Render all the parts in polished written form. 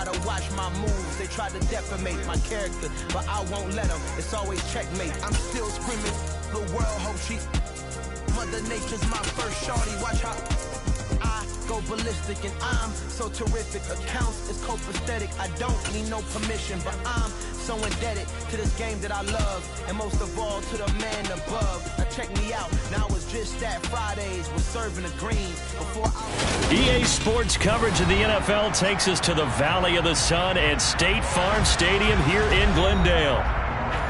try to watch my moves, they try to defamate my character, but I won't let them. It's always checkmate. I'm still screaming, the world hope she. Mother Nature's my first shorty. Watch how I go ballistic, and I'm so terrific. Accounts is copacetic. I don't need no permission, but I'm so indebted to this game that I love, and most of all to the man above. Now check me out. Now it's just that Fridays was serving the greens before I. EA Sports coverage of the NFL takes us to the Valley of the Sun at State Farm Stadium here in Glendale.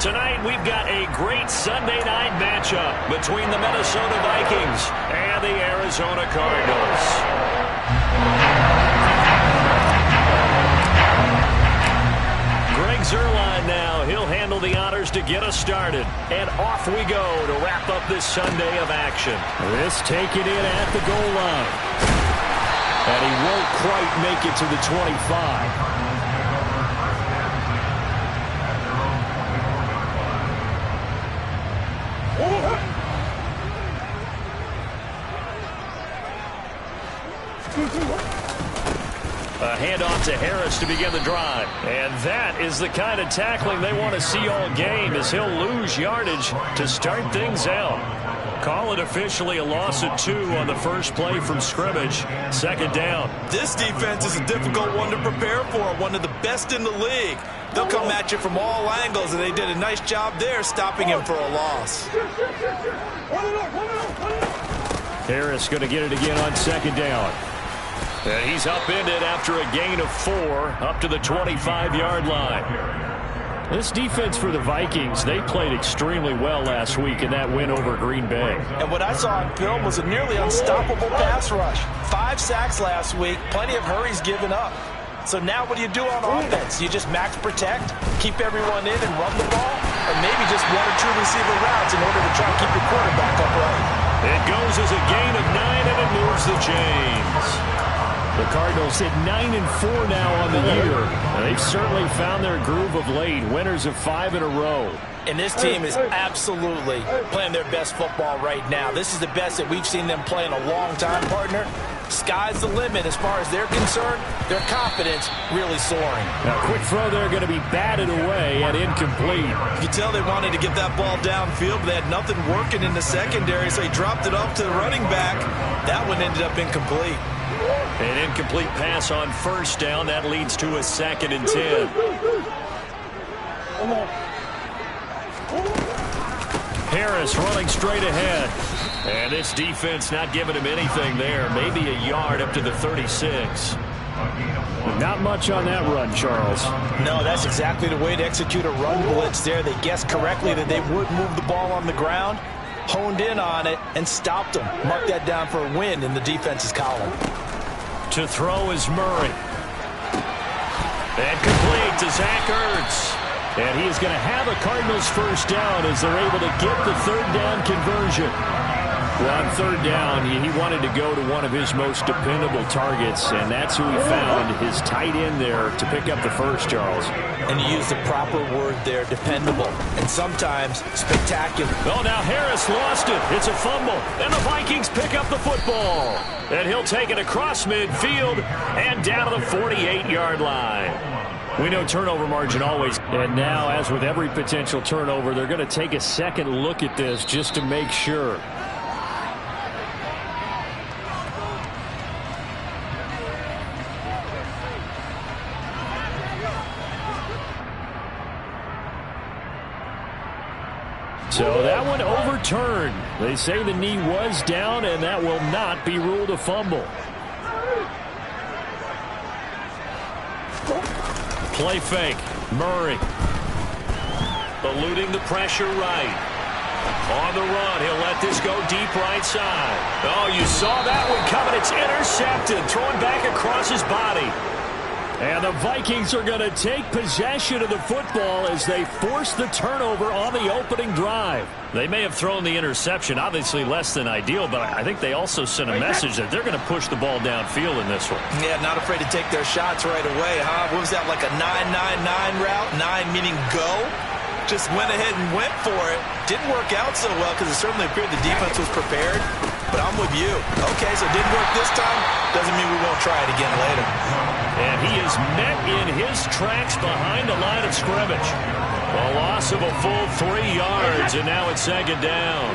Tonight we've got a great Sunday night matchup between the Minnesota Vikings and the Arizona Cardinals. Greg Zuerlein now. He'll handle the honors to get us started. And off we go to wrap up this Sunday of action. This taken in at the goal line. And he won't quite make it to the 25. A handoff to Harris to begin the drive. And that is the kind of tackling they want to see all game, as he'll lose yardage to start things out. Call it officially a loss of 2 on the first play from scrimmage. Second down. This defense is a difficult one to prepare for, one of the best in the league. They'll come at you from all angles, and they did a nice job there stopping him for a loss. Harris going to get it again on second down. And he's upended after a gain of 4 up to the 25-yard line. This defense for the Vikings, they played extremely well last week in that win over Green Bay. And what I saw on film was a nearly unstoppable pass rush. 5 sacks last week, plenty of hurries given up. So now what do you do on offense? You just max protect, keep everyone in and run the ball, or maybe just 1 or 2 receiver routes in order to try to keep your quarterback upright. It goes as a gain of 9, and it moves the chains. The Cardinals hit 9-4 now on the year. And they've certainly found their groove of late. Winners of 5 in a row. And this team is absolutely playing their best football right now. This is the best that we've seen them play in a long time, partner. Sky's the limit as far as they're concerned. Their confidence really soaring. Now, quick throw there going to be batted away and incomplete. You can tell they wanted to get that ball downfield, but they had nothing working in the secondary, so he dropped it off to the running back. That one ended up incomplete. An incomplete pass on first down. That leads to a 2nd and 10. Harris running straight ahead. And this defense not giving him anything there. Maybe a yard up to the 36. Not much on that run, Charles. No, that's exactly the way to execute a run blitz there. They guessed correctly that they would move the ball on the ground, honed in on it, and stopped them. Mark that down for a win in the defense's column. To throw is Murray. And complete to Zach Ertz. And he is going to have a Cardinals first down as they're able to get the 3rd down conversion. Well, on 3rd down, he wanted to go to one of his most dependable targets, and that's who he found, his tight end there, to pick up the first, Charles. And you use the proper word there, dependable, and sometimes spectacular. Oh, now Harris lost it. It's a fumble, and the Vikings pick up the football. And he'll take it across midfield and down to the 48-yard line. We know turnover margin always. And now, as with every potential turnover, they're going to take a second look at this just to make sure. So that one overturned. They say the knee was down, and that will not be ruled a fumble. Play fake. Murray. Eluding the pressure right. On the run, he'll let this go deep right side. Oh, you saw that one coming. It's intercepted. Thrown back across his body. And the Vikings are going to take possession of the football as they force the turnover on the opening drive. They may have thrown the interception, obviously less than ideal, but I think they also sent a message that they're going to push the ball downfield in this one. Yeah, not afraid to take their shots right away, huh? What was that, like a 9-9-9 route? 9 meaning go? Just went ahead and went for it. Didn't work out so well because it certainly appeared the defense was prepared. But I'm with you. Okay, so it didn't work this time. Doesn't mean we won't try it again later. And he is He's met in his tracks behind the line of scrimmage. A loss of a full 3 yards, and now it's second down.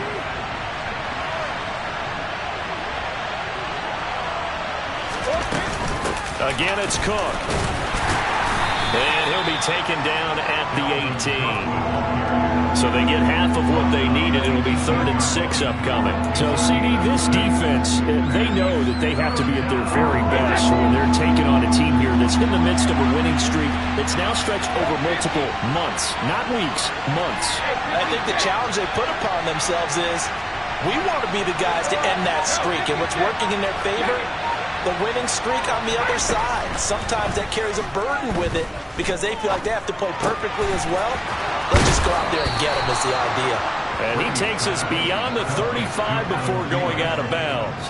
Again, it's Cook. And he'll be taken down at the 18. So they get half of what they needed. It'll be 3rd and 6 upcoming. So, CD, this defense, they know that they have to be at their very best when they're taking on a team here that's in the midst of a winning streak that's now stretched over multiple months, not weeks, months. I think the challenge they put upon themselves is we want to be the guys to end that streak. And what's working in their favor? The winning streak on the other side. Sometimes that carries a burden with it because they feel like they have to play perfectly as well. Let's just go out there and get them is the idea. And he takes us beyond the 35 before going out of bounds.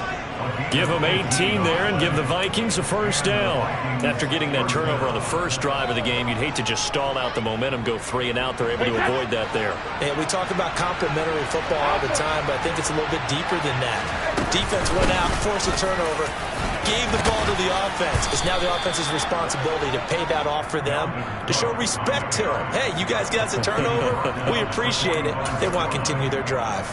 Give them 18 there and give the Vikings a first down. After getting that turnover on the first drive of the game, you'd hate to just stall out the momentum, go 3 and out. They're able to avoid that there. And we talk about complementary football all the time, but I think it's a little bit deeper than that. Defense went out, forced a turnover, gave the ball to the offense. It's now the offense's responsibility to pay that off for them, to show respect to them. Hey, you guys got us a turnover? We appreciate it. They want to continue their drive.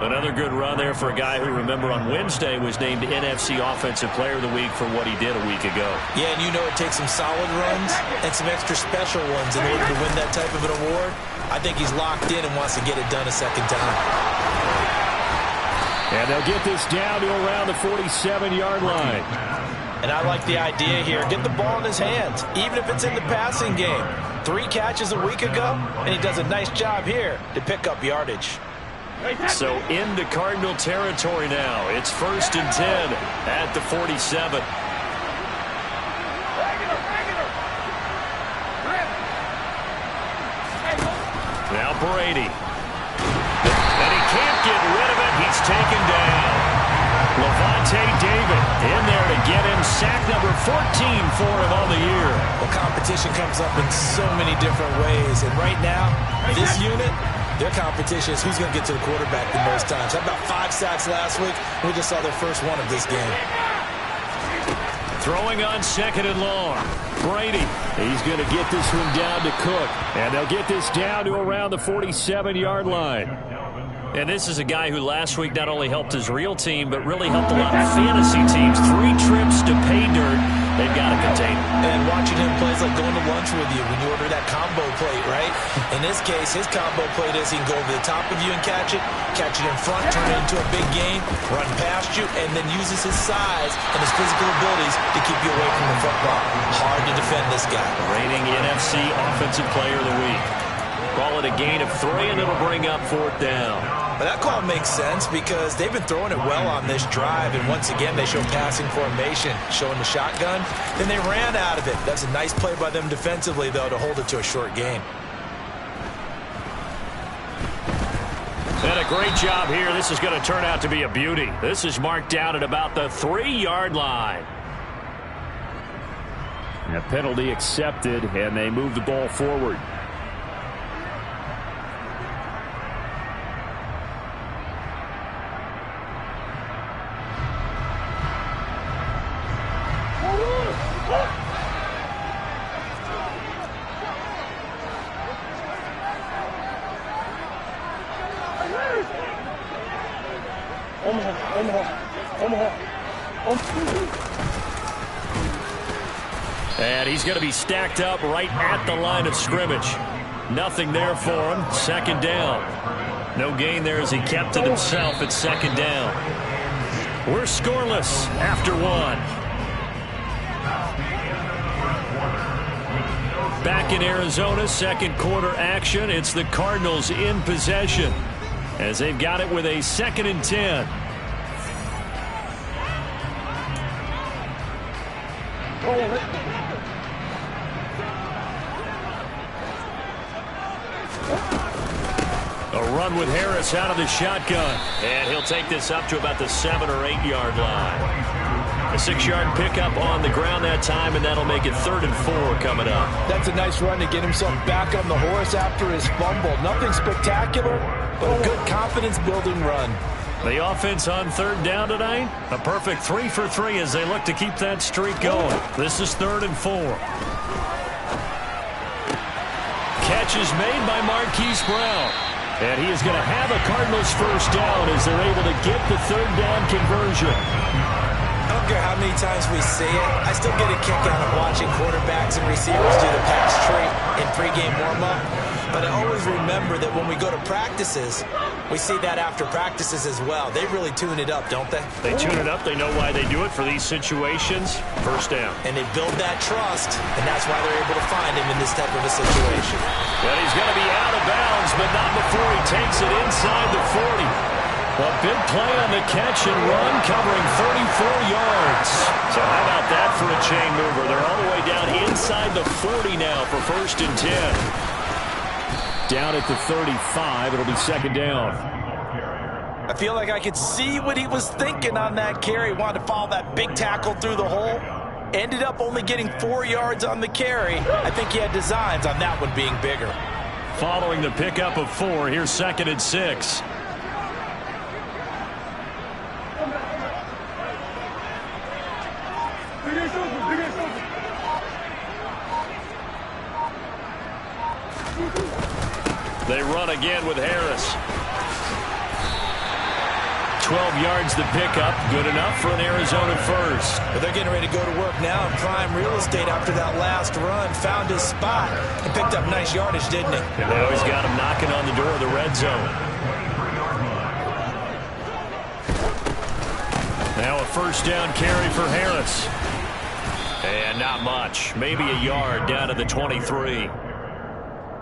Another good run there for a guy who, remember, on Wednesday was named NFC Offensive Player of the Week for what he did a week ago. Yeah, and you know it takes some solid runs and some extra special ones in order to win that type of an award. I think he's locked in and wants to get it done a second time. And they'll get this down to around the 47-yard line. And I like the idea here. Get the ball in his hands, even if it's in the passing game. 3 catches a week ago, and he does a nice job here to pick up yardage. So into Cardinal territory now. It's 1st and 10 at the 47. Now Brady. And he can't get rid of it. He's taken down. Levante David in there to get him sack number 14 for him on the year. Well, competition comes up in so many different ways. And right now, this unit, their competition is who's going to get to the quarterback the most times. How about 5 sacks last week? We just saw their first one of this game. Throwing on 2nd and long. Brady, he's going to get this one down to Cook. And they'll get this down to around the 47-yard line. And this is a guy who last week not only helped his real team, but really helped a lot of fantasy teams. 3 trips to pay dirt. They've got to contain him. And watching him play is like going to lunch with you when you order that combo plate, right? In this case, his combo plate is he can go over the top of you and catch it in front, turn it into a big gain, run past you, and then uses his size and his physical abilities to keep you away from the football. Hard to defend this guy. Reigning NFC Offensive Player of the Week. Call it a gain of 3, and it'll bring up 4th down. But that call makes sense because they've been throwing it well on this drive, and once again they show passing formation, showing the shotgun. Then they ran out of it. That's a nice play by them defensively, though, to hold it to a short gain. And a great job here. This is going to turn out to be a beauty. This is marked down at about the 3-yard line. And a penalty accepted, and they move the ball forward. And he's going to be stacked up right at the line of scrimmage. Nothing there for him. 2nd down. No gain there as he kept it himself at 2nd down. We're scoreless after 1. Back in Arizona, 2nd quarter action. It's the Cardinals in possession as they've got it with a 2nd and 10. A run with Harris out of the shotgun. And he'll take this up to about the 7 or 8 yard line. A 6-yard pickup on the ground that time, and that'll make it 3rd and 4 coming up. That's a nice run to get himself back on the horse after his fumble. Nothing spectacular, but a good confidence-building run. The offense on third down tonight, a perfect 3 for 3 as they look to keep that streak going. This is 3rd and 4. Catch is made by Marquise Brown. And he is going to have a Cardinals first down as they're able to get the third down conversion. I don't care how many times we see it. I still get a kick out of watching quarterbacks and receivers do the pass treat in pregame warm-up. But I always remember that when we go to practices, we see that after practices as well. They really tune it up, don't they? They tune it up. They know why they do it for these situations. First down. And they build that trust, and that's why they're able to find him in this type of a situation. Well, he's going to be out of bounds, but not before he takes it inside the 40. A big play on the catch and run, covering 34 yards. So how about that for a chain mover? They're all the way down inside the 40 now for 1st and 10. Down at the 35, it'll be 2nd down. I feel like I could see what he was thinking on that carry. Wanted to follow that big tackle through the hole. Ended up only getting 4 yards on the carry. I think he had designs on that one being bigger. Following the pickup of 4, here's 2nd and 6. They run again with Harris. 12 yards the pickup. Good enough for an Arizona first. But they're getting ready to go to work now in prime real estate after that last run. Found his spot and picked up nice yardage, didn't he? And they always got him knocking on the door of the red zone. Now a first down carry for Harris. And not much. Maybe a yard down to the 23.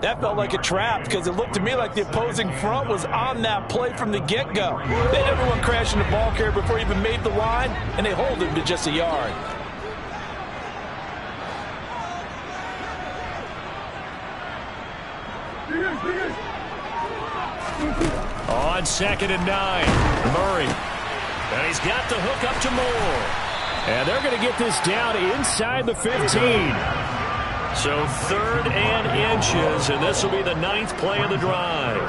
That felt like a trap because it looked to me like the opposing front was on that play from the get-go. They had everyone crashing the ball carrier before he even made the line, and they hold him to just a yard. On 2nd and 9, Murray. And he's got the hook up to Moore. And they're going to get this down inside the 15. So 3rd and inches, and this will be the 9th play of the drive.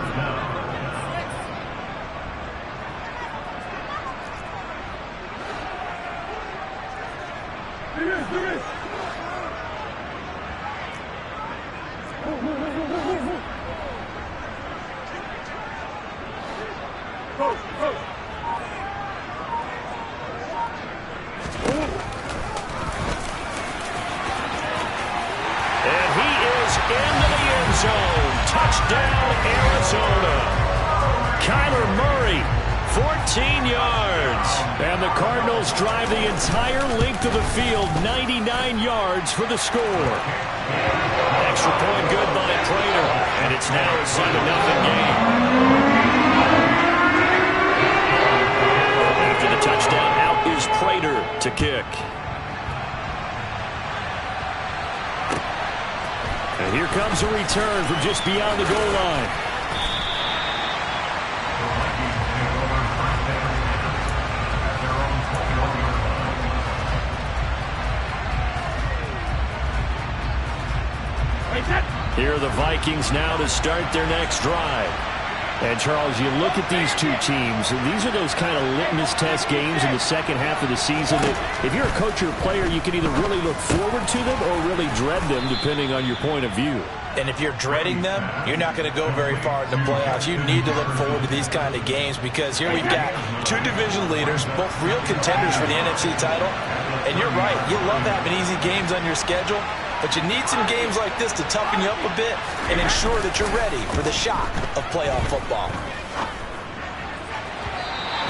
Touchdown, Arizona. Kyler Murray, 14 yards. And the Cardinals drive the entire length of the field, 99 yards for the score. Extra point good by Prater, and it's now a 7-0 game. After the touchdown, out is Prater to kick. And here comes a return from just beyond the goal line. Here are the Vikings now to start their next drive. And, Charles, you look at these two teams, and these are those kind of litmus test games in the second half of the season that if you're a coach or a player, you can either really look forward to them or really dread them, depending on your point of view. And if you're dreading them, you're not going to go very far in the playoffs. You need to look forward to these kind of games because here we've got two division leaders, both real contenders for the NFC title. And you're right, you love having easy games on your schedule. But you need some games like this to toughen you up a bit and ensure that you're ready for the shock of playoff football.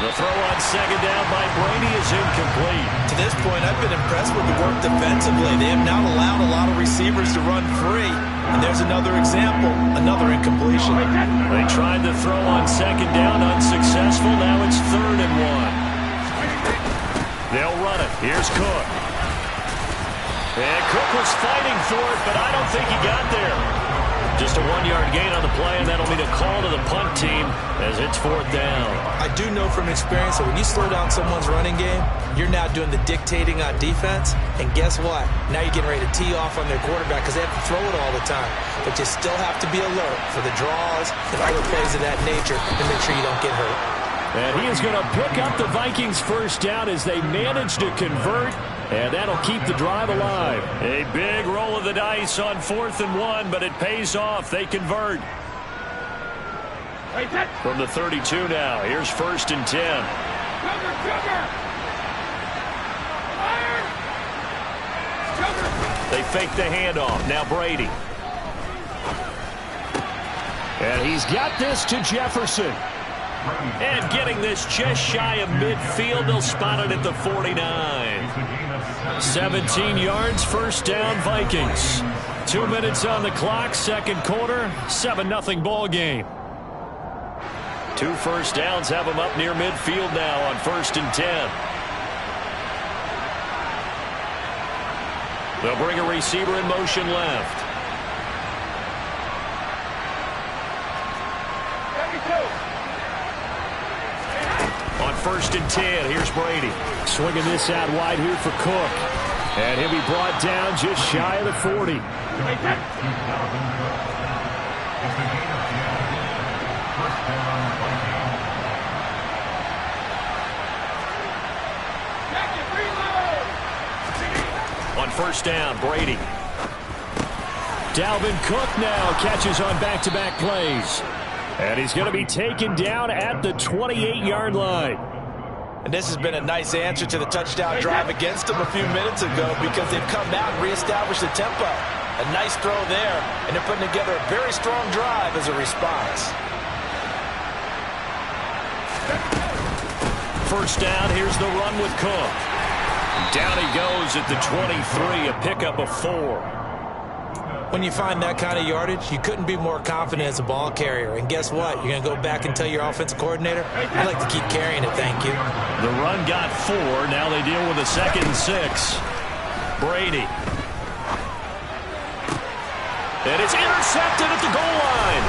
The throw on second down by Brady is incomplete. To this point, I've been impressed with the work defensively. They have not allowed a lot of receivers to run free. And there's another example, another incompletion. They tried to throw on second down, unsuccessful. Now it's 3rd and 1. They'll run it. Here's Cook. And Cook was fighting for it, but I don't think he got there. Just a 1-yard gain on the play, and that'll be the call to the punt team as it's 4th down. I do know from experience that when you slow down someone's running game, you're now doing the dictating on defense. And guess what? Now you're getting ready to tee off on their quarterback because they have to throw it all the time. But you still have to be alert for the draws and other plays of that nature to make sure you don't get hurt. And he is going to pick up the Vikings first down as they manage to convert. And that'll keep the drive alive. A big roll of the dice on 4th and 1, but it pays off. They convert. From the 32 now, here's 1st and 10. They fake the handoff. Now Brady. And he's got this to Jefferson. And getting this just shy of midfield. They'll spot it at the 49. 17 yards, first down, Vikings. 2 minutes on the clock, second quarter, 7-0 ball game. 2 first downs have them up near midfield now on 1st and 10. They'll bring a receiver in motion left. On 1st and 10, here's Brady. Swinging this out wide here for Cook. And he'll be brought down just shy of the 40. On 1st down, Brady. Dalvin Cook now catches on back-to-back plays. And he's going to be taken down at the 28-yard line. And this has been a nice answer to the touchdown drive against them a few minutes ago because they've come out and reestablished the tempo. A nice throw there, and they're putting together a very strong drive as a response. 1st down, here's the run with Cook. Down he goes at the 23, a pickup of 4. When you find that kind of yardage, you couldn't be more confident as a ball carrier. And guess what? You're going to go back and tell your offensive coordinator, I'd like to keep carrying it, thank you. The run got 4. Now they deal with a 2nd and 6. Brady. And it's intercepted at the goal line.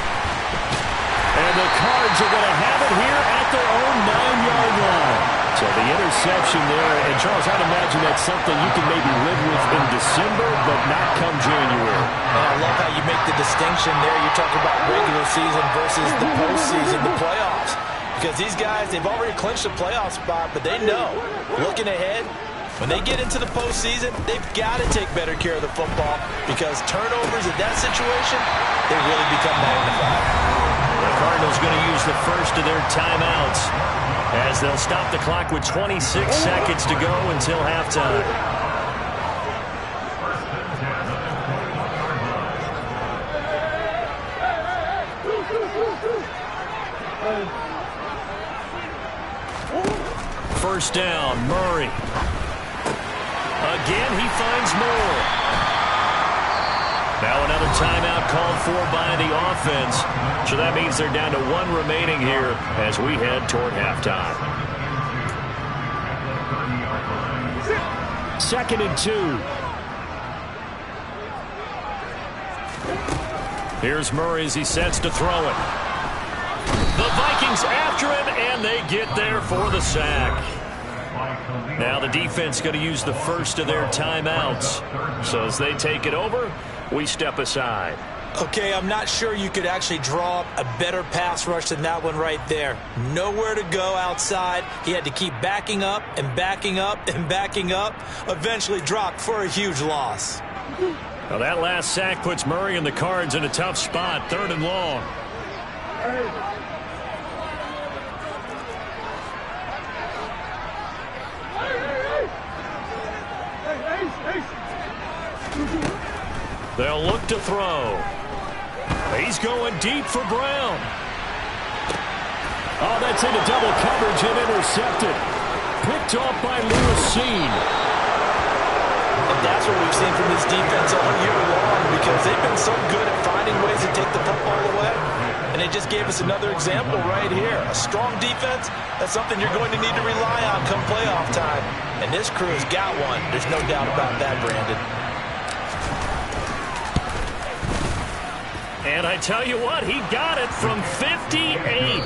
And the Cards are going to have it here at their own 9-yard line. So the interception there, and Charles, I'd imagine that's something you can maybe live with in December, but not come January. And I love how you make the distinction there. You're talking about regular season versus the postseason, the playoffs. Because these guys, they've already clinched a playoff spot, but they know, looking ahead, when they get into the postseason, they've got to take better care of the football because turnovers in that situation, they really become magnified. The Cardinals going to use the first of their timeouts as they'll stop the clock with 26 seconds to go until halftime. First down, Murray. Again, he finds more. Now another timeout called for by the offense. So that means they're down to 1 remaining here as we head toward halftime. 2nd and 2. Here's Murray as he sets to throw it. The Vikings after him, and they get there for the sack. Now the defense going to use the first of their timeouts. So as they take it over, we step aside. Okay, I'm not sure you could actually draw up a better pass rush than that one right there. Nowhere to go outside. He had to keep backing up and backing up and backing up. Eventually dropped for a huge loss. Now that last sack puts Murray and the Cards in a tough spot. 3rd and long. They'll look to throw. He's going deep for Brown. Oh, that's into double coverage and intercepted. Picked off by Lewis Seen. And that's what we've seen from this defense all year long because they've been so good at finding ways to take the football away. And they just gave us another example right here. A strong defense, that's something you're going to need to rely on come playoff time. And this crew has got one. There's no doubt about that, Brandon. And I tell you what, he got it from 58.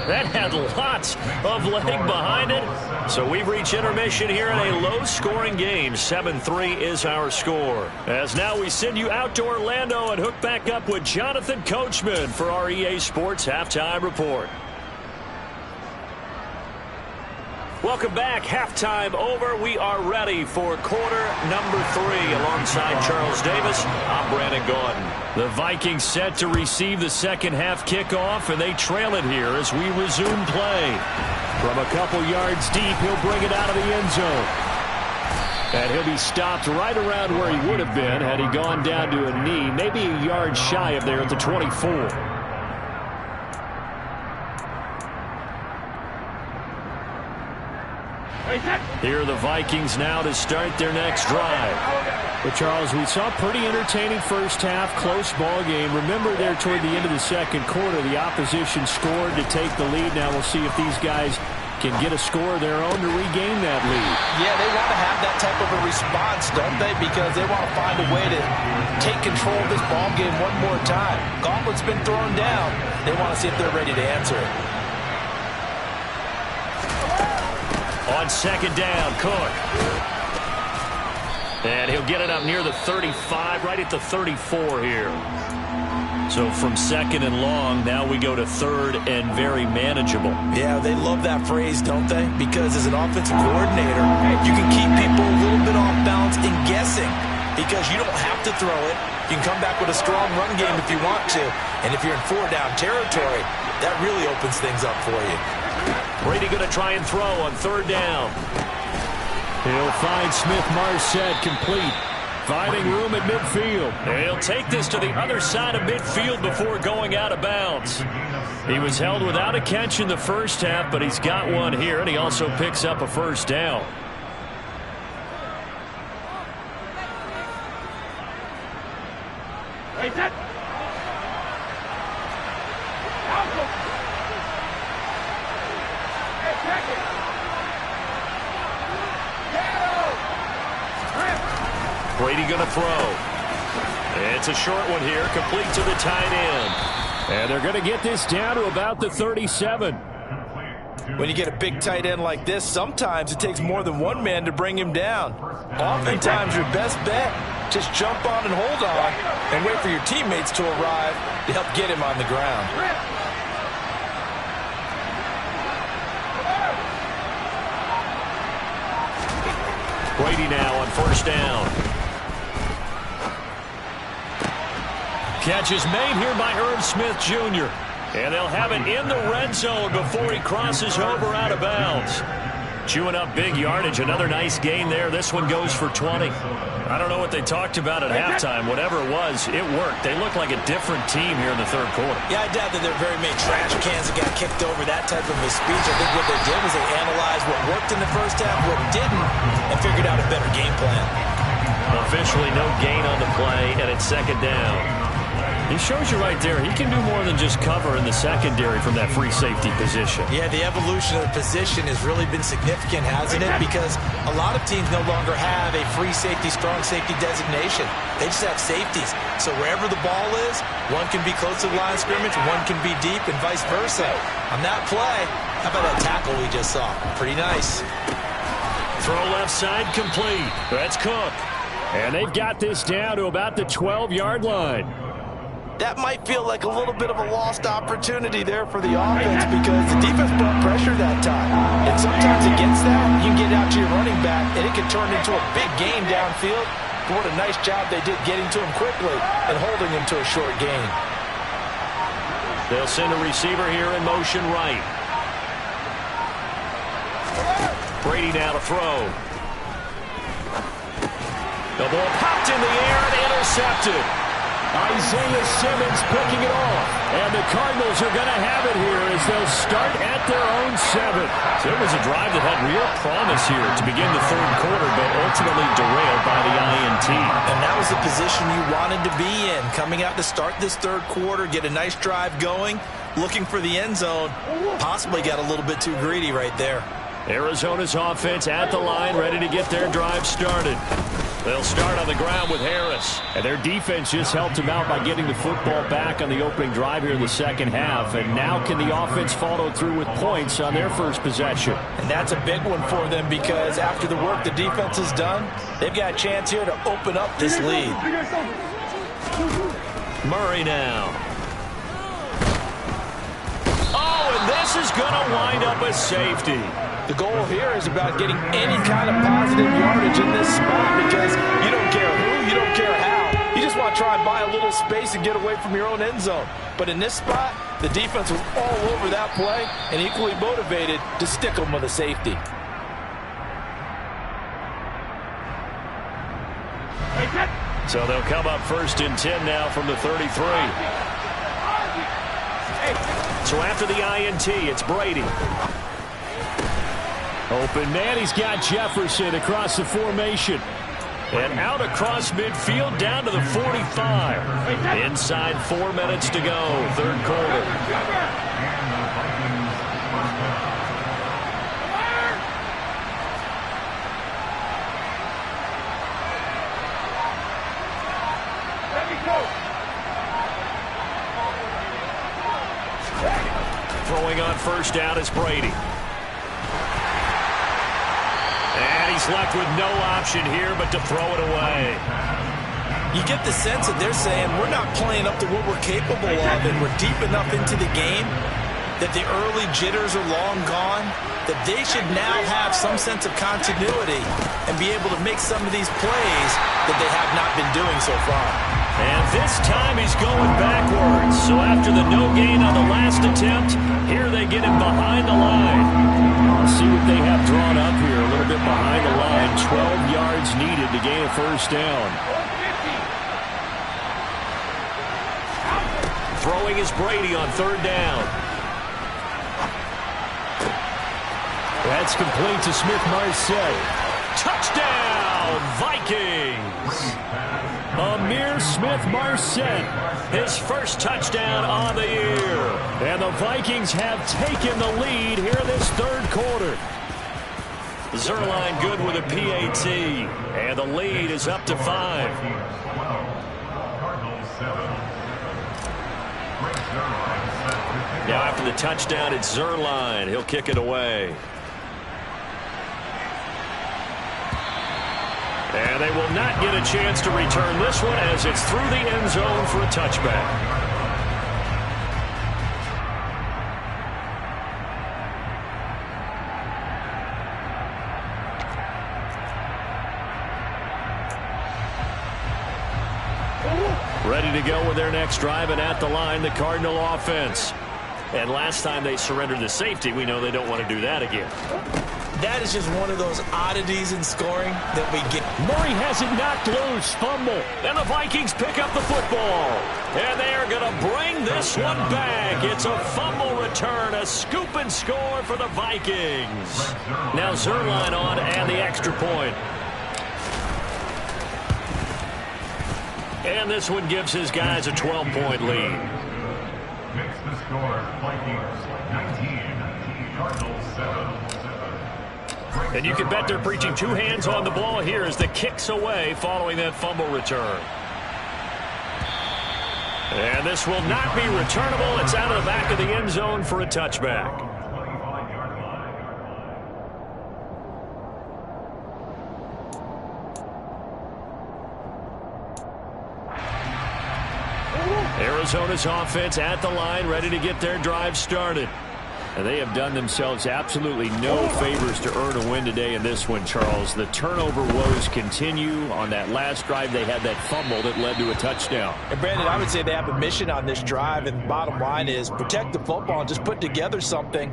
That had lots of leg behind it. So we've reached intermission here in a low-scoring game. 7-3 is our score. As now we send you out to Orlando and hook back up with Jonathan Coachman for our EA Sports Halftime Report. Welcome back. Halftime over. We are ready for quarter number 3. Alongside Charles Davis, I'm Brandon Gordon. The Vikings set to receive the second half kickoff, and they trail it here as we resume play. From a couple yards deep, he'll bring it out of the end zone. And he'll be stopped right around where he would have been had he gone down to a knee, maybe a yard shy of there at the 24. Here are the Vikings now to start their next drive. But, Charles, we saw a pretty entertaining first half, close ball game. Remember there toward the end of the second quarter, the opposition scored to take the lead. Now we'll see if these guys can get a score of their own to regain that lead. Yeah, they want to have that type of a response, don't they? Because they want to find a way to take control of this ball game one more time. Gauntlet's been thrown down. They want to see if they're ready to answer it. On second down, Cook. And he'll get it up near the 35, right at the 34 here. So from second and long, now we go to third and very manageable. Yeah, they love that phrase, don't they? Because as an offensive coordinator, you can keep people a little bit off balance and guessing because you don't have to throw it. You can come back with a strong run game if you want to. And if you're in 4-down territory, that really opens things up for you. Brady going to try and throw on third down. He'll find Smith-Marset complete. Finding room at midfield. He'll take this to the other side of midfield before going out of bounds. He was held without a catch in the first half, but he's got one here, and he also picks up a first down. Brady going to throw. It's a short one here, complete to the tight end. And they're going to get this down to about the 37. When you get a big tight end like this, sometimes it takes more than one man to bring him down. Oftentimes, your best bet, just jump on and hold on and wait for your teammates to arrive to help get him on the ground. Brady now on first down. Catch is made here by Irv Smith Jr. And they'll have it in the red zone before he crosses over out of bounds. Chewing up big yardage. Another nice gain there. This one goes for 20. I don't know what they talked about at halftime. Whatever it was, it worked. They look like a different team here in the third quarter. Yeah, I doubt that there are very many trash cans that got kicked over that type of a speech. I think what they did was they analyzed what worked in the first half, what didn't, and figured out a better game plan. Officially no gain on the play, and it's second down. He shows you right there, he can do more than just cover in the secondary from that free safety position. Yeah, the evolution of the position has really been significant, hasn't it? Because a lot of teams no longer have a free safety, strong safety designation. They just have safeties. So wherever the ball is, one can be close to the line of scrimmage, one can be deep, and vice versa. On that play, how about that tackle we just saw? Pretty nice. Throw left side complete. That's Cook. And they've got this down to about the 12-yard line. That might feel like a little bit of a lost opportunity there for the offense because the defense brought pressure that time. And sometimes against that, you can get out to your running back, and it can turn into a big game downfield. But what a nice job they did getting to him quickly and holding him to a short gain. They'll send a receiver here in motion right. Brady now to throw. The ball popped in the air and intercepted. Isaiah Simmons picking it off. And the Cardinals are going to have it here as they'll start at their own 7. So it was a drive that had real promise here to begin the third quarter, but ultimately derailed by the INT. And that was the position you wanted to be in. Coming out to start this third quarter, get a nice drive going, looking for the end zone. Possibly got a little bit too greedy right there. Arizona's offense at the line, ready to get their drive started. They'll start on the ground with Harris. And their defense just helped them out by getting the football back on the opening drive here in the second half. And now can the offense follow through with points on their first possession? And that's a big one for them because after the work the defense has done, they've got a chance here to open up this lead. Murray now. Oh, and this is going to wind up a safety. The goal here is about getting any kind of positive yardage in this spot because you don't care who, you don't care how. You just want to try and buy a little space and get away from your own end zone. But in this spot, the defense was all over that play and equally motivated to stick them with a safety. So they'll come up 1st and 10 now from the 33. So after the INT, it's Brady. Open man, he's got Jefferson across the formation. And out across midfield down to the 45. Inside 4 minutes to go, 3rd quarter. Throwing on 1st down is Brady. And he's left with no option here but to throw it away. You get the sense that they're saying we're not playing up to what we're capable of and we're deep enough into the game that the early jitters are long gone, that they should now have some sense of continuity and be able to make some of these plays that they have not been doing so far. And this time he's going backwards. So after the no gain on the last attempt, here they get him behind the line. I'll see what they have drawn up here. A little bit behind the line. 12 yards needed to gain a 1st down. Throwing is Brady on 3rd down. That's complete to Smith-Marset. Touchdown, Vikings! Amir Smith-Marset, his 1st touchdown on the year. And the Vikings have taken the lead here this 3rd quarter. Zerline good with a PAT. And the lead is up to 5. Now after the touchdown, it's Zerline. He'll kick it away. And they will not get a chance to return this one as it's through the end zone for a touchback. Ready to go with their next drive, and at the line, the Cardinal offense. And last time they surrendered the safety, we know they don't want to do that again. That is just one of those oddities in scoring that we get. Murray has it knocked loose. Fumble. And the Vikings pick up the football. And they are going to bring this one back. It's a fumble return. A scoop and score for the Vikings. Now Zerline on and the extra point. And this one gives his guys a 12-point lead. Makes the score Vikings 19, Cardinals 7. And you can bet they're preaching 2 hands on the ball here as the kick's away following that fumble return. And this will not be returnable. It's out of the back of the end zone for a touchback. Arizona's offense at the line, ready to get their drive started. And they have done themselves absolutely no favors to earn a win today in this one, Charles. The turnover woes continue. On that last drive, they had that fumble that led to a touchdown. And, Brandon, I would say they have a mission on this drive, and the bottom line is protect the football and just put together something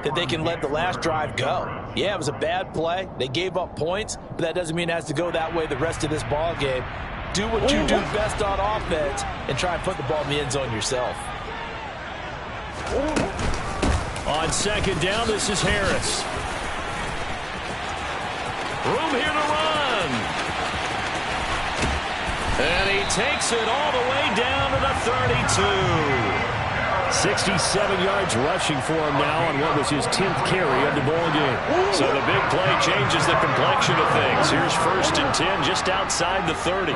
that they can let the last drive go. Yeah, it was a bad play. They gave up points, but that doesn't mean it has to go that way the rest of this ball game. Do what you do best on offense and try and put the ball in the end zone yourself. On 2nd down, this is Harris. Room here to run. And he takes it all the way down to the 32. 67 yards rushing for him now on what was his 10th carry of the ball game. So the big play changes the complexion of things. Here's 1st and 10 just outside the 30.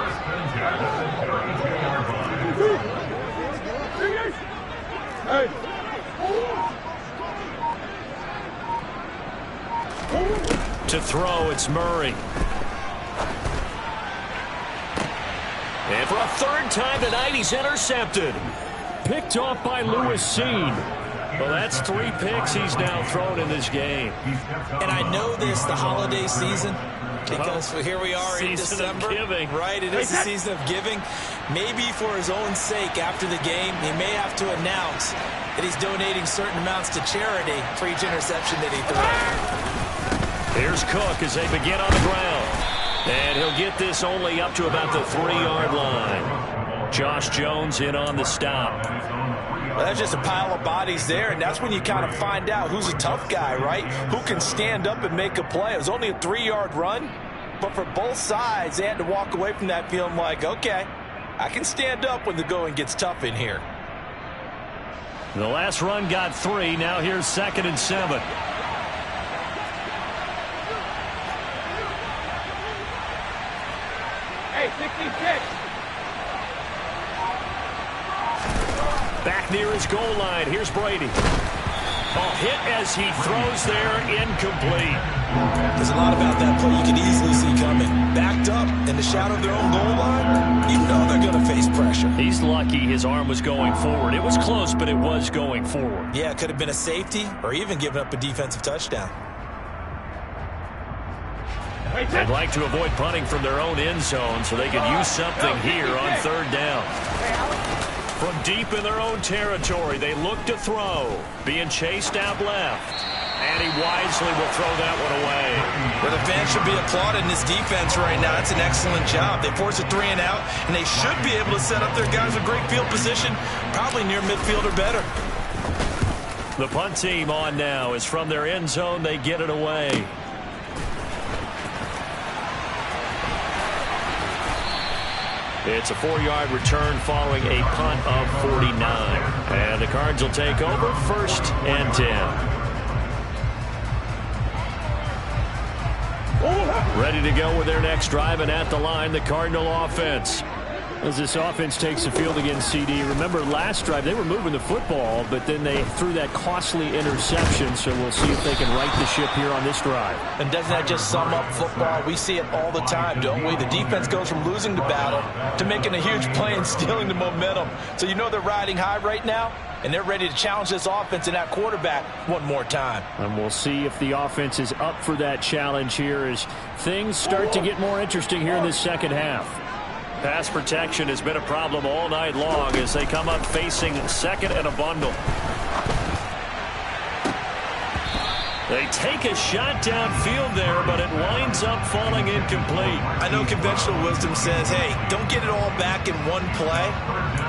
To throw, it's Murray. And for a 3rd time tonight, he's intercepted. Picked off by Lewis Seen. Well, that's 3 picks he's now thrown in this game. And I know this, the holiday season, because here we are in December. Right, it is the season of giving. Maybe for his own sake, after the game, he may have to announce that he's donating certain amounts to charity for each interception that he threw. Here's Cook as they begin on the ground. And he'll get this only up to about the 3-yard line. Josh Jones in on the stop. Well, that's just a pile of bodies there, and that's when you kind of find out who's a tough guy, right? Who can stand up and make a play. It was only a 3-yard run, but for both sides, they had to walk away from that feeling like, okay, I can stand up when the going gets tough in here. The last run got 3. Now here's 2nd and 7. Hey, 66. Back near his goal line. Here's Brady. Oh, hit as he throws there, incomplete. There's a lot about that play you can easily see coming. Backed up in the shadow of their own goal line, you know they're going to face pressure. He's lucky his arm was going forward. It was close, but it was going forward. Yeah, it could have been a safety or even given up a defensive touchdown. They'd like to avoid punting from their own end zone so they could use something here on 3rd down. From deep in their own territory, they look to throw. Being chased out left. And he wisely will throw that one away. Well, the fans should be applauding this defense right now. It's an excellent job. They force a 3 and out, and they should be able to set up their guys with great field position, probably near midfield or better. The punt team on now is from their end zone. They get it away. It's a 4-yard return following a punt of 49. And the Cards will take over 1st and 10. Ready to go with their next drive, and at the line, the Cardinal offense. As this offense takes the field against CD, remember last drive they were moving the football, but then they threw that costly interception, so we'll see if they can right the ship here on this drive. And doesn't that just sum up football? We see it all the time, don't we? The defense goes from losing the battle to making a huge play and stealing the momentum. So you know they're riding high right now, and they're ready to challenge this offense and that quarterback one more time. And we'll see if the offense is up for that challenge here as things start to get more interesting here in this second half. Pass protection has been a problem all night long as they come up facing 2nd and a bundle. They take a shot downfield there, but it winds up falling incomplete. I know conventional wisdom says, hey, don't get it all back in one play.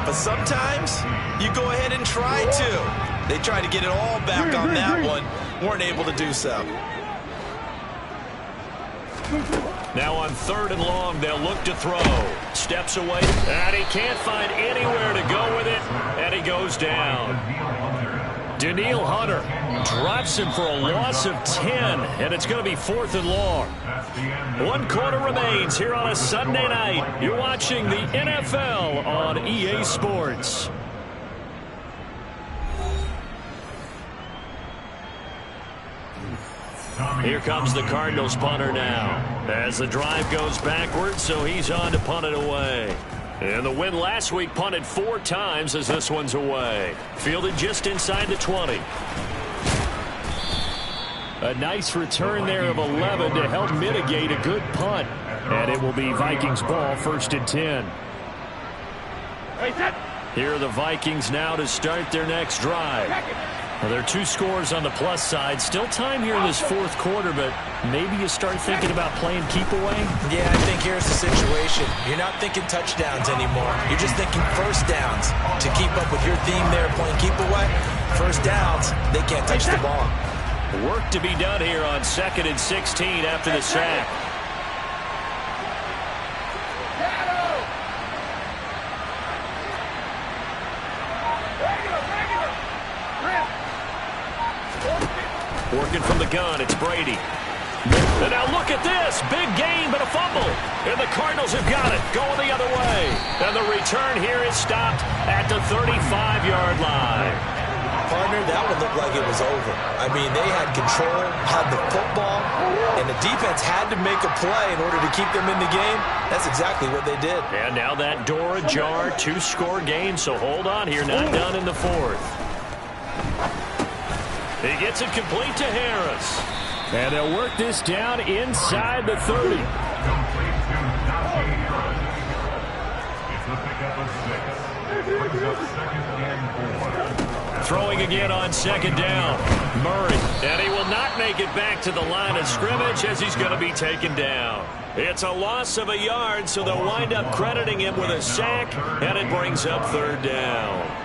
But sometimes you go ahead and try to. They tried to get it all back on that one. Weren't able to do so. Now on 3rd and long, they'll look to throw. Steps away, and he can't find anywhere to go with it, and he goes down. Daniil Hunter drops him for a loss of 10, and it's going to be 4th and long. 1 quarter remains here on a Sunday night. You're watching the NFL on EA Sports. Here comes the Cardinals punter now as the drive goes backwards, so he's on to punt it away. And the win last week punted 4 times as this one's away. Fielded just inside the 20. A nice return there of 11 to help mitigate a good punt. And it will be Vikings ball 1st and 10. Here are the Vikings now to start their next drive. Well, there are 2 scores on the plus side. Still time here in this 4th quarter, but maybe you start thinking about playing keep away? Yeah, I think here's the situation. You're not thinking touchdowns anymore. You're just thinking first downs. To keep up with your theme there, playing keep away, first downs, they can't touch the ball. Work to be done here on 2nd and 16 after the sack. Working from the gun, it's Brady. And now look at this. Big gain, but a fumble. And the Cardinals have got it, going the other way. And the return here is stopped at the 35-yard line. Partner, that would look like it was over. I mean, they had control, had the football, and the defense had to make a play in order to keep them in the game. That's exactly what they did. And now that door ajar, 2-score game, so hold on here, not done in the 4th. He gets it complete to Harris. And they'll work this down inside the 30. Complete to Najee Harris. It's a pickup of 6. Brings up 2nd and 4. Throwing again on 2nd down. Murray. And he will not make it back to the line of scrimmage as he's going to be taken down. It's a loss of a yard, so they'll wind up crediting him with a sack, and it brings up 3rd down.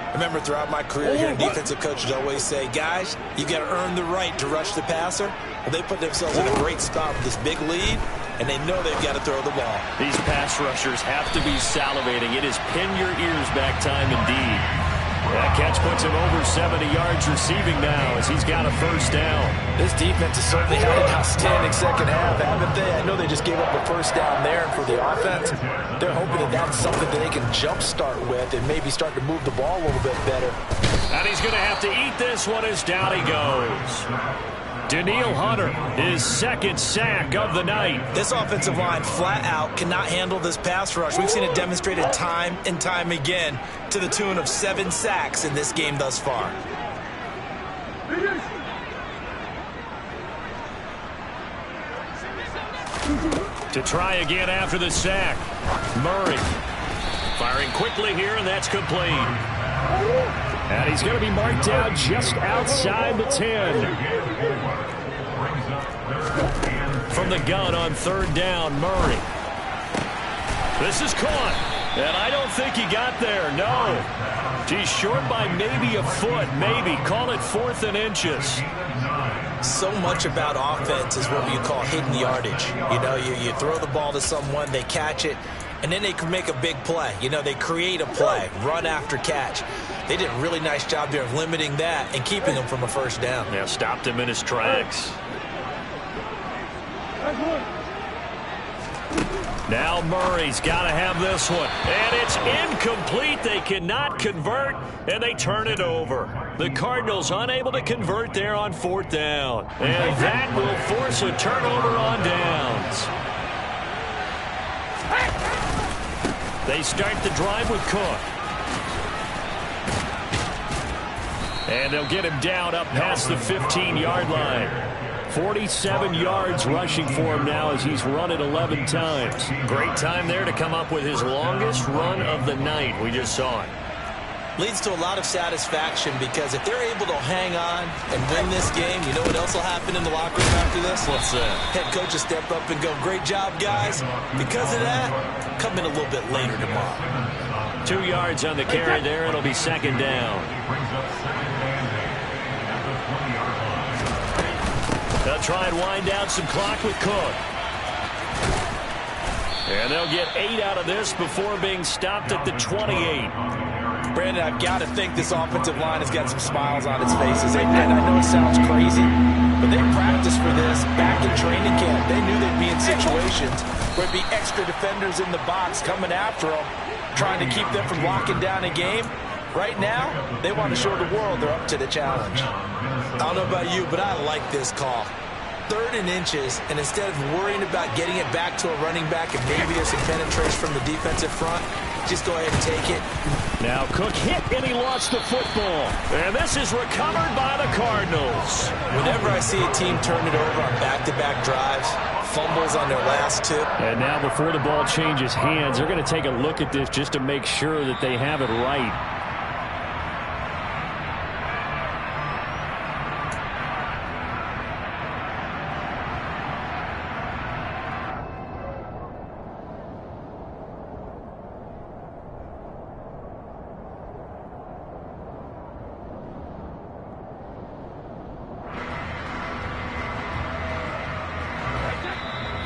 I remember throughout my career here, defensive coaches always say, guys, you got to earn the right to rush the passer. Well, they put themselves in a great spot with this big lead, and they know they've got to throw the ball. These pass rushers have to be salivating. It is pin your ears back time indeed. That catch puts him over 70 yards receiving now as he's got a 1st down. This defense has certainly had an outstanding second half, haven't they? I know they just gave up a 1st down there, and for the offense, they're hoping that that's something that they can jumpstart with and maybe start to move the ball a little bit better. And he's going to have to eat this one as down he goes. Danielle Hunter, his 2nd sack of the night. This offensive line flat out cannot handle this pass rush. We've seen it demonstrated time and time again to the tune of 7 sacks in this game thus far. To try again after the sack. Murray firing quickly here, and that's complete. And he's going to be marked down just outside the 10. From the gun on 3rd down, Murray. This is caught. And I don't think he got there, no. He's short by maybe a foot, maybe. Call it 4th and inches. So much about offense is what you call hidden yardage. You know, you throw the ball to someone, they catch it, and then they can make a big play. You know, they create a play, run after catch. They did a really nice job there of limiting that and keeping him from a 1st down. Yeah, stopped him in his tracks. Now Murray's got to have this one. And it's incomplete. They cannot convert, and they turn it over. The Cardinals unable to convert there on 4th down. And that will force a turnover on downs. They start the drive with Cook. And they'll get him down up past the 15-yard line. 47 yards rushing for him now as he's run it 11 times. Great time there to come up with his longest run of the night. We just saw it. Leads to a lot of satisfaction because if they're able to hang on and win this game, you know what else will happen in the locker room after this? What's that? Head coach will step up and go, great job, guys. Because of that, come in a little bit later tomorrow. 2 yards on the carry there. It'll be 2nd down. They'll try and wind down some clock with Cook. And they'll get 8 out of this before being stopped at the 28. Brandon, I've got to think this offensive line has got some smiles on its faces. And I know it sounds crazy, but they practiced for this back in training camp. They knew they'd be in situations where there'd be extra defenders in the box coming after them, trying to keep them from locking down a game. Right now, they want to show the world they're up to the challenge. I don't know about you, but I like this call. 3rd and inches, and instead of worrying about getting it back to a running back and maybe there's some penetration from the defensive front, just go ahead and take it. Now Cook hit and he lost the football. And this is recovered by the Cardinals. Whenever I see a team turn it over on back-to-back drives, fumbles on their last 2. And now before the ball changes hands, they're going to take a look at this just to make sure that they have it right.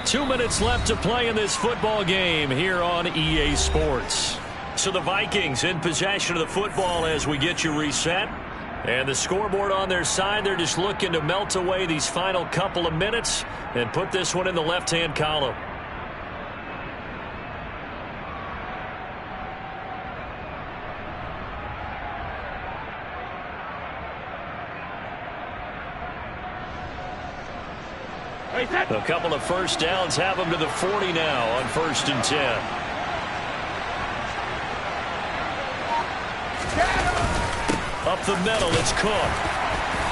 Two minutes left to play in this football game here on EA Sports. So the Vikings in possession of the football as we get you reset. And the scoreboard on their side, they're just looking to melt away these final couple of minutes and put this one in the left-hand column. A couple of 1st downs have them to the 40 now on 1st and 10. Up the middle, it's Cook.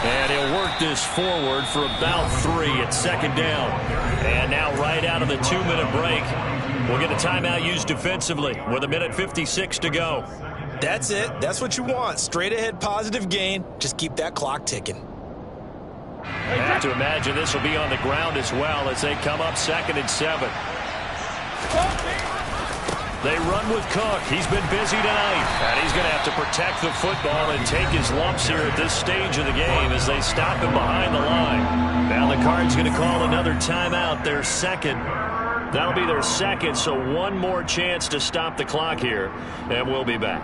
And he'll work this forward for about 3 at second down. And now right out of the 2-minute break, we'll get a timeout used defensively with 1:56 to go. That's it. That's what you want. Straight ahead positive gain. Just keep that clock ticking. I have to imagine this will be on the ground as well as they come up 2nd and 7. They run with Cook. He's been busy tonight. And he's going to have to protect the football and take his lumps here at this stage of the game as they stop him behind the line. Now the Cards going to call another timeout, their second. That'll be their second, so one more chance to stop the clock here, and we'll be back.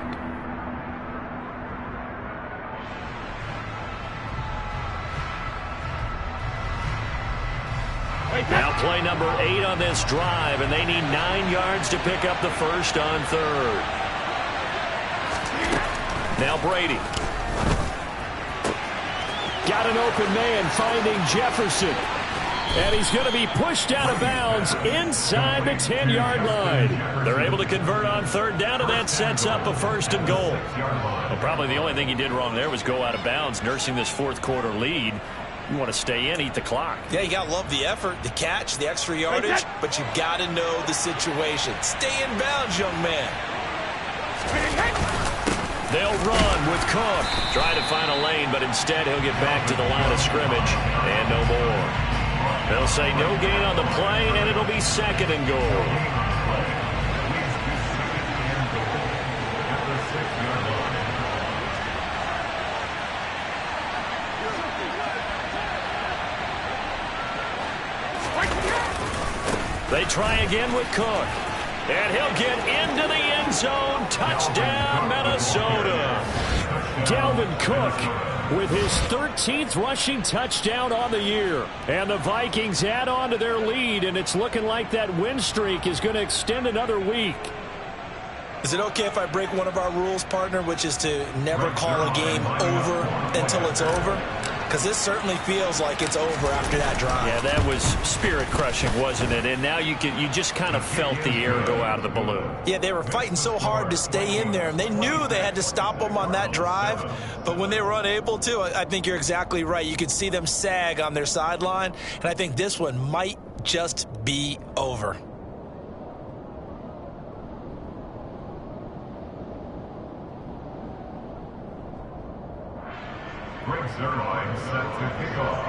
Now play number 8 on this drive, and they need 9 yards to pick up the first on 3rd. Now Brady. Got an open man finding Jefferson. And he's going to be pushed out of bounds inside the 10-yard line. They're able to convert on 3rd down, and that sets up a 1st and goal. Well, probably the only thing he did wrong there was go out of bounds, nursing this 4th quarter lead. You want to stay in, eat the clock. Yeah, you got to love the effort, the catch, the extra yardage, but you got to know the situation. Stay in bounds, young man. They'll run with Cook. Trying to find a lane, but instead he'll get back to the line of scrimmage and no more. They'll say no gain on the play, and it'll be 2nd and goal. They try again with Cook. And he'll get into the end zone. Touchdown, Minnesota. Dalvin Cook with his 13th rushing touchdown on the year. And the Vikings add on to their lead, and it's looking like that win streak is going to extend another week. Is it okay if I break one of our rules, partner, which is to never call a game over until it's over? Because this certainly feels like it's over after that drive. Yeah, that was spirit-crushing, wasn't it? And now you just kind of felt the air go out of the balloon. Yeah, they were fighting so hard to stay in there, and they knew they had to stop them on that drive. But when they were unable to, I think you're exactly right. You could see them sag on their sideline, and I think this one might just be over. Greg Zerline set to kick off.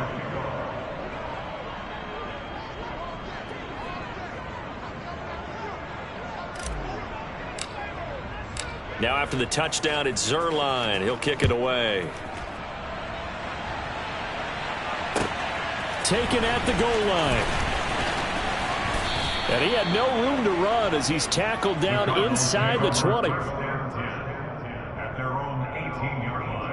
Now after the touchdown, it's Zerline. He'll kick it away. Taken at the goal line. And he had no room to run as he's tackled down inside the 20. At their own 18-yard line.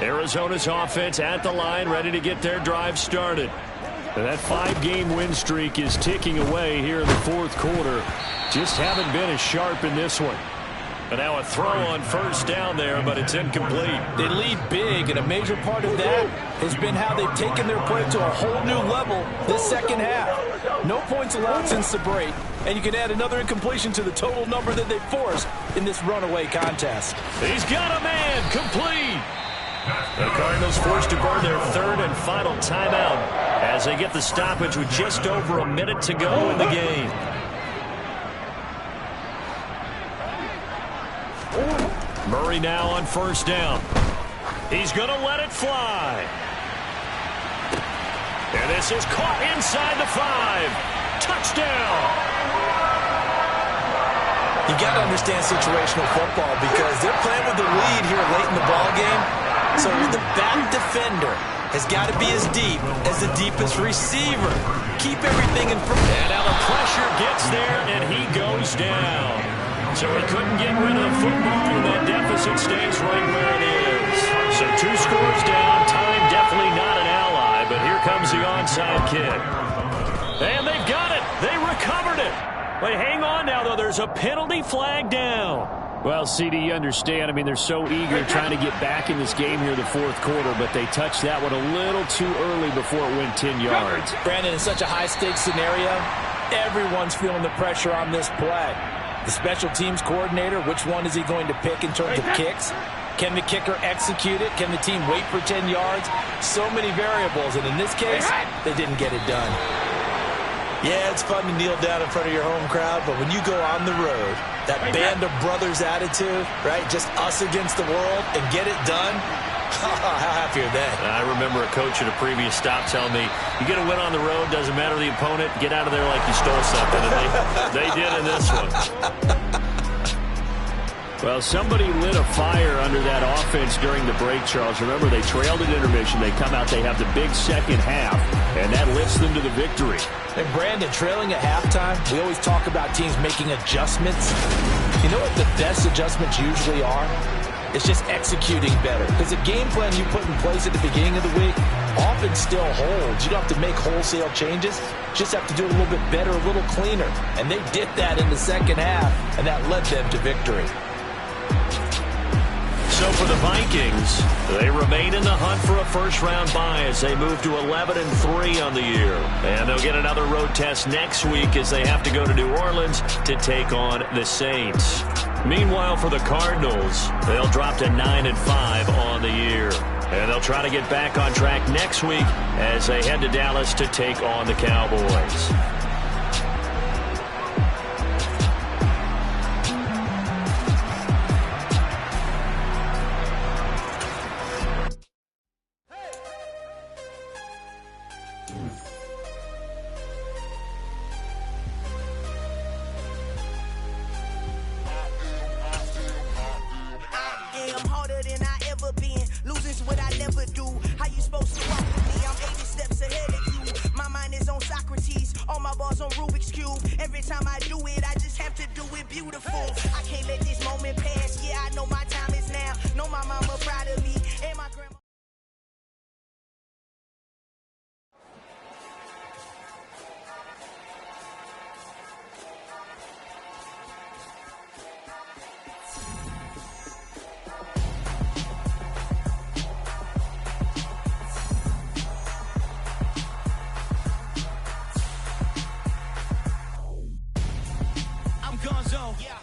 Arizona's offense at the line, ready to get their drive started. And that 5-game win streak is ticking away here in the 4th quarter. Just haven't been as sharp in this one. And now a throw on 1st down there, but it's incomplete. They lead big, and a major part of that has been how they've taken their play to a whole new level this second half. No points allowed since the break, and you can add another incompletion to the total number that they forced in this runaway contest. He's got a man, complete. The Cardinals forced to burn their 3rd and final timeout as they get the stoppage with just over a minute to go in the game. Murray now on 1st down. He's going to let it fly. And this is caught inside the 5. Touchdown. You got to understand situational football because they're playing with the lead here late in the ball game. So the back defender has got to be as deep as the deepest receiver. Keep everything in front. And now the pressure gets there, and he goes down. So he couldn't get rid of the football, and that deficit stays right where it is. So 2 scores down. Time definitely not an ally, but here comes the onside kick. And they've got it. They recovered it. But hang on now, though. There's a penalty flag down. Well, CD, you understand. I mean, they're so eager trying to get back in this game here in the 4th quarter, but they touched that one a little too early before it went 10 yards. Brandon, in such a high-stakes scenario, everyone's feeling the pressure on this play. The special teams coordinator, which one is he going to pick in terms of kicks? Can the kicker execute it? Can the team wait for 10 yards? So many variables, and in this case, they didn't get it done. Yeah, it's fun to kneel down in front of your home crowd, but when you go on the road, that band of brothers attitude, right, just us against the world, and get it done, how happy are they? I remember a coach at a previous stop telling me, you get a win on the road, doesn't matter the opponent, get out of there like you stole something. And they did in this one. Well, somebody lit a fire under that offense during the break, Charles. Remember, they trailed at intermission. They come out, they have the big second half, and that lifts them to the victory. And Brandon, trailing at halftime, we always talk about teams making adjustments. You know what the best adjustments usually are? It's just executing better. Because the game plan you put in place at the beginning of the week often still holds. You don't have to make wholesale changes. You just have to do it a little bit better, a little cleaner. And they did that in the second half, and that led them to victory. So for the Vikings, they remain in the hunt for a first-round bye as they move to 11-3 on the year. And they'll get another road test next week as they have to go to New Orleans to take on the Saints. Meanwhile, for the Cardinals, they'll drop to 9-5 on the year. And they'll try to get back on track next week as they head to Dallas to take on the Cowboys.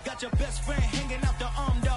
Got your best friend hanging out the arm.